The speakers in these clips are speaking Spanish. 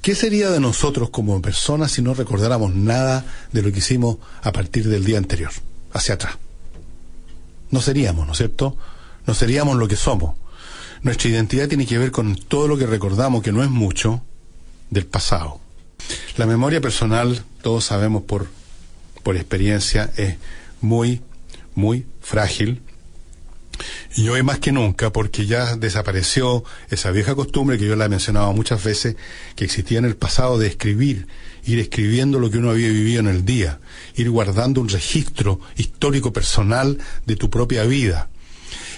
¿Qué sería de nosotros como personas si no recordáramos nada de lo que hicimos a partir del día anterior, hacia atrás? No seríamos, ¿no es cierto? No seríamos lo que somos. Nuestra identidad tiene que ver con todo lo que recordamos, que no es mucho, del pasado. La memoria personal, todos sabemos por experiencia, es muy, muy frágil. Y hoy más que nunca, porque ya desapareció esa vieja costumbre que yo la he mencionado muchas veces, que existía en el pasado de escribir, ir escribiendo lo que uno había vivido en el día, ir guardando un registro histórico personal de tu propia vida.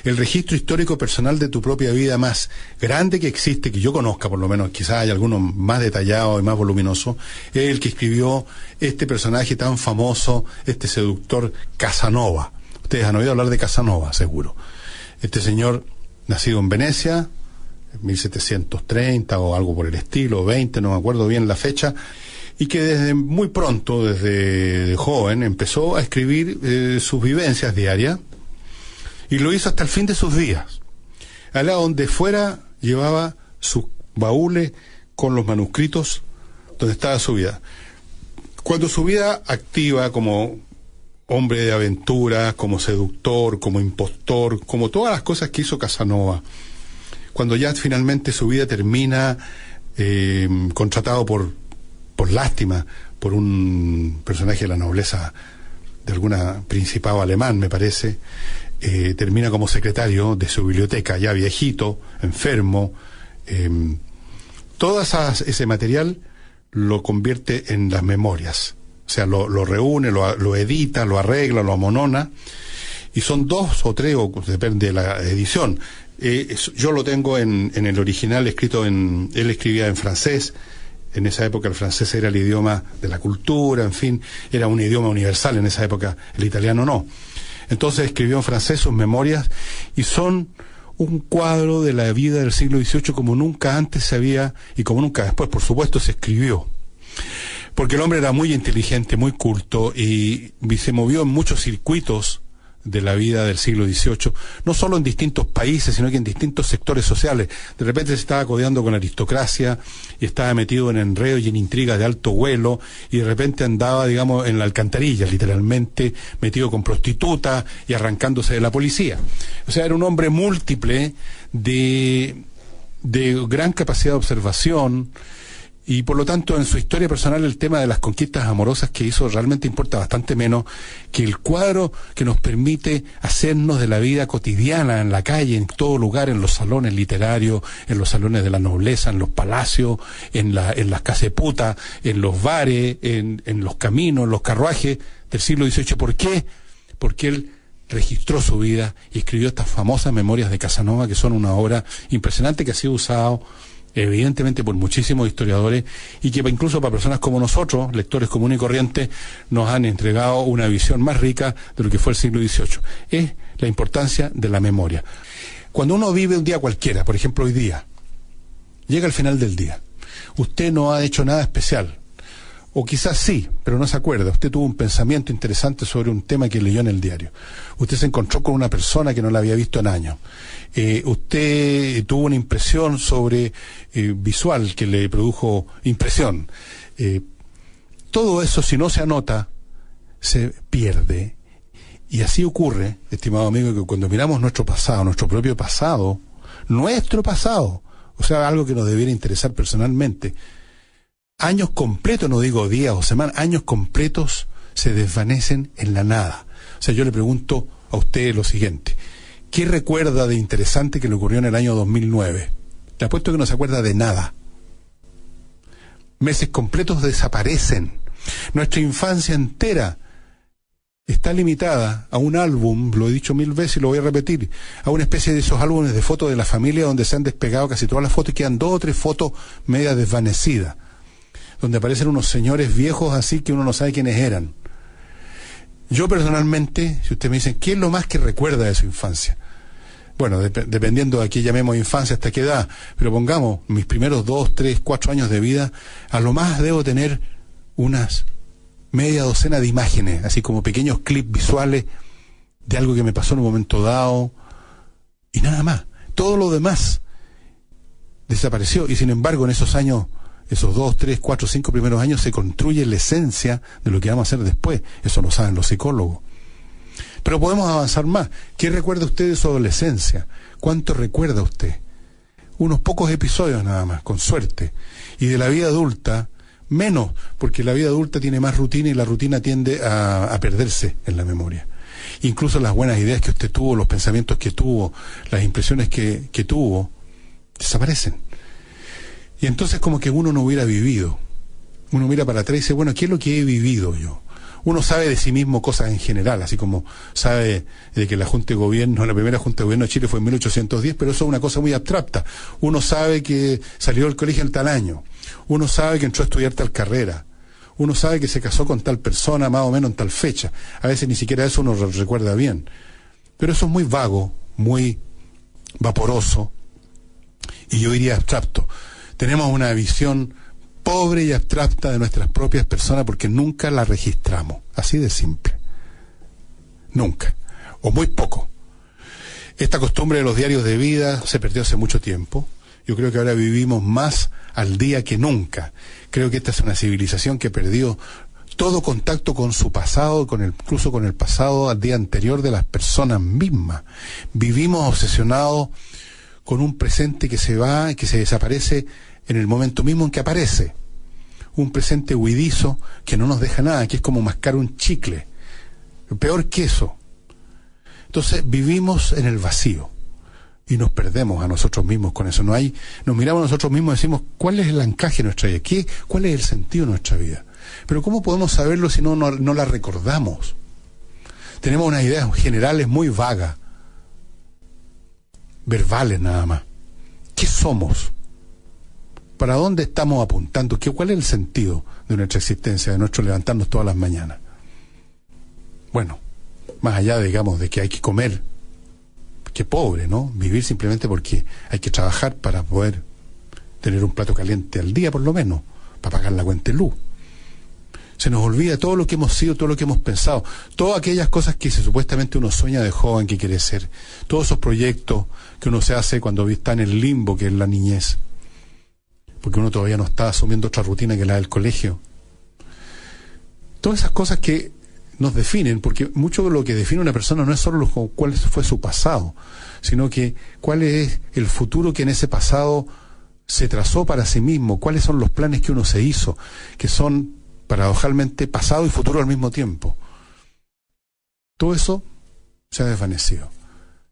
El registro histórico personal de tu propia vida más grande que existe, que yo conozca por lo menos, quizás hay alguno más detallado y más voluminoso, es el que escribió este personaje tan famoso, este seductor Casanova. Ustedes han oído hablar de Casanova, seguro. Este señor, nacido en Venecia, en 1730 o algo por el estilo, 20, no me acuerdo bien la fecha, y que desde muy pronto, desde joven, empezó a escribir sus vivencias diarias, y lo hizo hasta el fin de sus días. Allá donde fuera, llevaba sus baúles con los manuscritos donde estaba su vida. Cuando su vida activa como hombre de aventura, como seductor, como impostor, como todas las cosas que hizo Casanova, cuando ya finalmente su vida termina, contratado por lástima, por un personaje de la nobleza de alguna principado alemán, me parece, termina como secretario de su biblioteca, ya viejito, enfermo. Todo ese material lo convierte en las memorias. O sea, lo reúne, lo edita, lo arregla, lo amonona, y son 2 o 3, o depende de la edición. Yo lo tengo en el original escrito él escribía en francés. En esa época el francés era el idioma de la cultura, en fin, era un idioma universal en esa época, el italiano no. Entonces escribió en francés sus memorias, y son un cuadro de la vida del siglo XVIII como nunca antes se había, y como nunca después, por supuesto, se escribió. Porque el hombre era muy inteligente, muy culto, y se movió en muchos circuitos de la vida del siglo XVIII, no solo en distintos países, sino que en distintos sectores sociales. De repente se estaba codeando con la aristocracia, y estaba metido en enredos y en intrigas de alto vuelo, y de repente andaba, digamos, en la alcantarilla, literalmente, metido con prostitutas y arrancándose de la policía. O sea, era un hombre múltiple, de gran capacidad de observación, y por lo tanto en su historia personal el tema de las conquistas amorosas que hizo realmente importa bastante menos que el cuadro que nos permite hacernos de la vida cotidiana en la calle, en todo lugar, en los salones literarios, en los salones de la nobleza, en los palacios, en las casas de puta, en los bares, en los caminos, en los carruajes del siglo XVIII. ¿Por qué? Porque él registró su vida y escribió estas famosas memorias de Casanova, que son una obra impresionante que ha sido usado evidentemente por muchísimos historiadores, y que incluso para personas como nosotros, lectores comunes y corrientes, nos han entregado una visión más rica de lo que fue el siglo XVIII. Es la importancia de la memoria. Cuando uno vive un día cualquiera, por ejemplo hoy día, llega al final del día, usted no ha hecho nada especial, o quizás sí, pero no se acuerda. Usted tuvo un pensamiento interesante sobre un tema que leyó en el diario. Usted se encontró con una persona que no la había visto en años. Usted tuvo una impresión visual que le produjo impresión. Todo eso, si no se anota, se pierde. Y así ocurre, estimado amigo, que cuando miramos nuestro pasado, nuestro pasado, o sea, algo que nos debiera interesar personalmente, años completos, no digo días o semanas, años completos se desvanecen en la nada. O sea, yo le pregunto a usted lo siguiente: ¿qué recuerda de interesante que le ocurrió en el año 2009? Le apuesto que no se acuerda de nada. Meses completos desaparecen. Nuestra infancia entera está limitada a un álbum, lo he dicho 1000 veces y lo voy a repetir, a una especie de esos álbumes de fotos de la familia donde se han despegado casi todas las fotos y quedan 2 o 3 fotos medias desvanecidas, donde aparecen unos señores viejos así que uno no sabe quiénes eran. Yo personalmente, si usted me dice, ¿qué es lo más que recuerda de su infancia? Bueno, dependiendo de aquí llamemos infancia hasta qué edad, pero pongamos mis primeros 2, 3, 4 años de vida, a lo más debo tener unas media docena de imágenes, así como pequeños clips visuales de algo que me pasó en un momento dado, y nada más. Todo lo demás desapareció, y sin embargo en esos años esos 2, 3, 4, 5 primeros años se construye la esencia de lo que vamos a hacer después. Eso lo saben los psicólogos. Pero podemos avanzar más. ¿Qué recuerda usted de su adolescencia? ¿Cuánto recuerda usted? Unos pocos episodios nada más, con suerte. Y de la vida adulta, menos, porque la vida adulta tiene más rutina y la rutina tiende a perderse en la memoria. Incluso las buenas ideas que usted tuvo, los pensamientos que tuvo, las impresiones que tuvo, desaparecen. Y entonces como que uno no hubiera vivido. Uno mira para atrás y dice, bueno, ¿qué es lo que he vivido yo? Uno sabe de sí mismo cosas en general, así como sabe de que la Junta de Gobierno, la primera Junta de Gobierno de Chile fue en 1810, pero eso es una cosa muy abstracta. Uno sabe que salió del colegio en tal año. Uno sabe que entró a estudiar tal carrera. Uno sabe que se casó con tal persona más o menos en tal fecha. A veces ni siquiera eso uno recuerda bien. Pero eso es muy vago, muy vaporoso, y yo diría abstracto. Tenemos una visión pobre y abstracta de nuestras propias personas porque nunca la registramos. Así de simple. Nunca. O muy poco. Esta costumbre de los diarios de vida se perdió hace mucho tiempo. Yo creo que ahora vivimos más al día que nunca. Creo que esta es una civilización que perdió todo contacto con su pasado, incluso con el pasado al día anterior de las personas mismas. Vivimos obsesionados con un presente que se va, que se desaparece en el momento mismo en que aparece. Un presente huidizo que no nos deja nada, que es como mascar un chicle. Peor que eso. Entonces vivimos en el vacío y nos perdemos a nosotros mismos con eso. Nos miramos a nosotros mismos y decimos, ¿cuál es el anclaje de nuestra vida? ¿Cuál es el sentido de nuestra vida? Pero ¿cómo podemos saberlo si no la recordamos? Tenemos unas ideas generales muy vagas, verbales nada más. ¿Qué somos? ¿Para dónde estamos apuntando? ¿Cuál es el sentido de nuestra existencia, de nuestro levantarnos todas las mañanas? Bueno, más allá, digamos, de que hay que comer, que pobre, ¿no? Vivir simplemente porque hay que trabajar para poder tener un plato caliente al día, por lo menos, para pagar la cuenta de luz. Se nos olvida todo lo que hemos sido, todo lo que hemos pensado, todas aquellas cosas que supuestamente uno sueña de joven que quiere ser, todos esos proyectos que uno se hace cuando está en el limbo que es la niñez, porque uno todavía no está asumiendo otra rutina que la del colegio. Todas esas cosas que nos definen, porque mucho de lo que define una persona no es solo cuál fue su pasado, sino que cuál es el futuro que en ese pasado se trazó para sí mismo, cuáles son los planes que uno se hizo, que son paradojalmente pasado y futuro al mismo tiempo. Todo eso se ha desvanecido,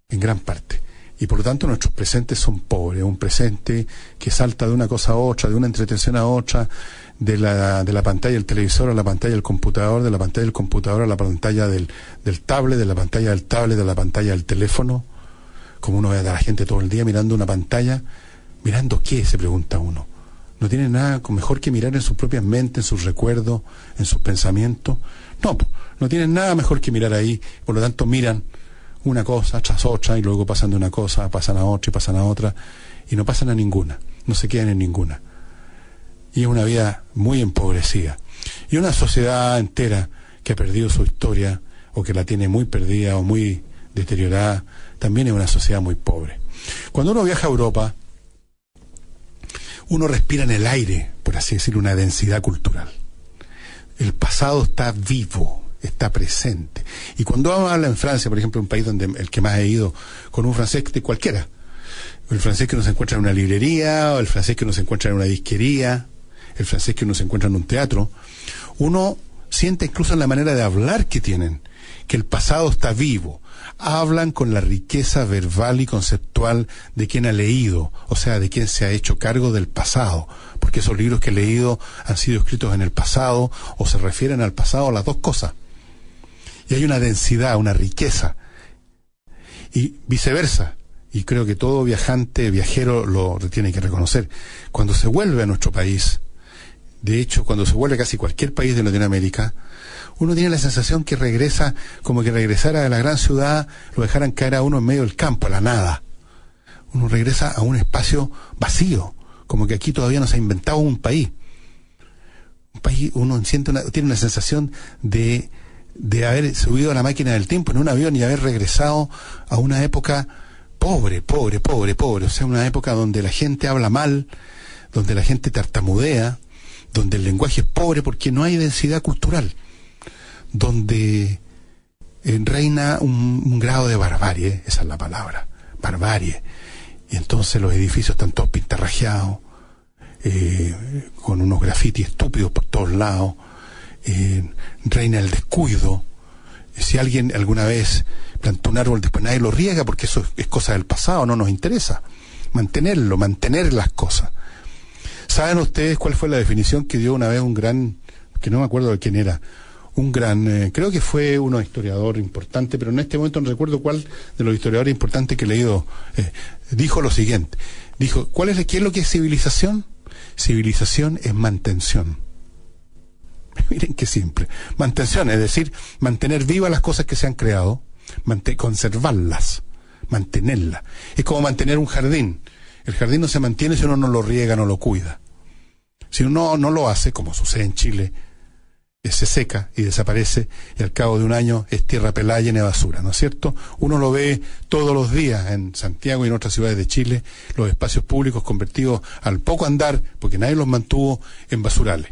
en gran parte. Y por lo tanto nuestros presentes son pobres, un presente que salta de una cosa a otra, de una entretención a otra, de la pantalla del televisor a la pantalla del computador, de la pantalla del computador a la pantalla del tablet, de la pantalla del tablet a la pantalla del teléfono. Como uno ve a la gente todo el día mirando una pantalla, ¿mirando qué?, se pregunta uno. No tiene nada mejor que mirar en sus propias mentes, en sus recuerdos, en sus pensamientos. No tienen nada mejor que mirar ahí, por lo tanto miran una cosa tras otra y luego pasan de una cosa, pasan a otra y pasan a otra y no pasan a ninguna, no se quedan en ninguna. Y es una vida muy empobrecida. Y una sociedad entera que ha perdido su historia o que la tiene muy perdida o muy deteriorada, también es una sociedad muy pobre. Cuando uno viaja a Europa, uno respira en el aire, por así decirlo, una densidad cultural. El pasado está vivo, está presente. Y cuando uno habla en Francia, por ejemplo, un país donde el que más he ido, con un francés de cualquiera, el francés que uno se encuentra en una librería, o el francés que uno se encuentra en una disquería, el francés que uno se encuentra en un teatro, uno siente incluso en la manera de hablar que tienen, que el pasado está vivo. Hablan con la riqueza verbal y conceptual de quien ha leído, o sea, de quien se ha hecho cargo del pasado, porque esos libros que he leído han sido escritos en el pasado o se refieren al pasado, las dos cosas. Y hay una densidad, una riqueza. Y viceversa, y creo que todo viajero lo tiene que reconocer. Cuando se vuelve a nuestro país, de hecho, cuando se vuelve a casi cualquier país de Latinoamérica, uno tiene la sensación que regresa, como que regresara a la gran ciudad, lo dejaran caer a uno en medio del campo, a la nada. Uno regresa a un espacio vacío, como que aquí todavía no se ha inventado un país. Un país, uno tiene una sensación de haber subido a la máquina del tiempo en un avión y haber regresado a una época pobre, o sea, una época donde la gente habla mal, donde la gente tartamudea, donde el lenguaje es pobre porque no hay densidad cultural, donde reina un grado de barbarie, esa es la palabra, barbarie. Y entonces los edificios están todos pintarrajeados, con unos grafitis estúpidos por todos lados, reina el descuido. Si alguien alguna vez plantó un árbol, después nadie lo riega porque eso es cosa del pasado, no nos interesa. Mantener las cosas. ¿Saben ustedes cuál fue la definición que dio una vez un gran, que no me acuerdo de quién era, un gran, creo que fue un historiador importante, pero en este momento no recuerdo cuál de los historiadores importantes que he leído, dijo lo siguiente, dijo, ¿qué es lo que es civilización? Civilización es mantención. Miren qué simple. Mantención, es decir, mantener vivas las cosas que se han creado, conservarlas, mantenerlas. Es como mantener un jardín. El jardín no se mantiene si uno no lo riega, no lo cuida. Si uno no lo hace, como sucede en Chile, se seca y desaparece, y al cabo de un año es tierra pelada llena de basura, ¿no es cierto? Uno lo ve todos los días en Santiago y en otras ciudades de Chile, los espacios públicos convertidos al poco andar, porque nadie los mantuvo, en basurales.